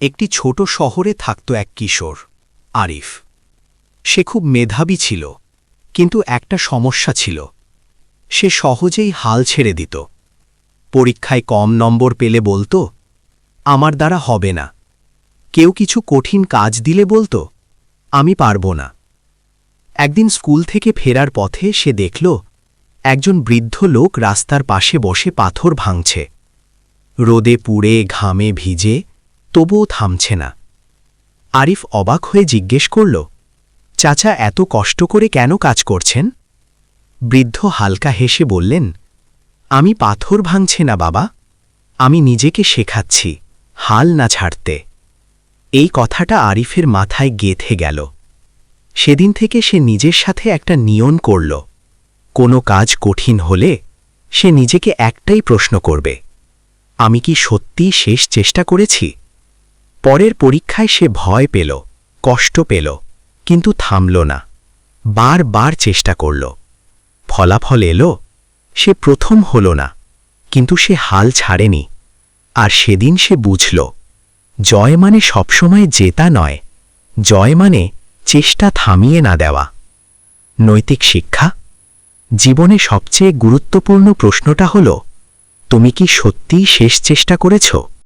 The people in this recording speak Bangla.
একটি ছোট শহরে থাকত এক কিশোর, আরিফ। সে খুব মেধাবী ছিল, কিন্তু একটা সমস্যা ছিল। সে সহজেই হাল ছেড়ে দিত। পরীক্ষায় কম নম্বর পেলে বলতো, আমার দ্বারা হবে না। কেউ কিছু কঠিন কাজ দিলে বলতো, আমি পারব না। একদিন স্কুল থেকে ফেরার পথে সে দেখল একজন বৃদ্ধ লোক রাস্তার পাশে বসে পাথর ভাঙছে। রোদে পুড়ে ঘামে ভিজে, তবুও থামছে না। আরিফ অবাক হয়ে জিজ্ঞেস করল, চাচা, এত কষ্ট করে কেন কাজ করছেন? বৃদ্ধ হালকা হেসে বললেন, আমি পাথর ভাঙছে না বাবা, আমি নিজেকে শেখাচ্ছি হাল না ছাড়তে। এই কথাটা আরিফের মাথায় গেঁথে গেল। সেদিন থেকে সে নিজের সাথে একটা নিয়ম করল, কোনো কাজ কঠিন হলে সে নিজেকে একটাই প্রশ্ন করবে, আমি কি সত্যিই শেষ চেষ্টা করেছি? পরের পরীক্ষায় সে ভয় পেল, কষ্ট পেল, কিন্তু থামল না। বারবার চেষ্টা করল। ফলাফল এলো, সে প্রথম হল না, কিন্তু সে হাল ছাড়েনি। আর সেদিন সে বুঝল, জয় মানে সবসময় জেতা নয়, জয় মানে চেষ্টা থামিয়ে না দেওয়া। নৈতিক শিক্ষা: জীবনে সবচেয়ে গুরুত্বপূর্ণ প্রশ্নটা হল, তুমি কি সত্যিই শেষ চেষ্টা করেছ?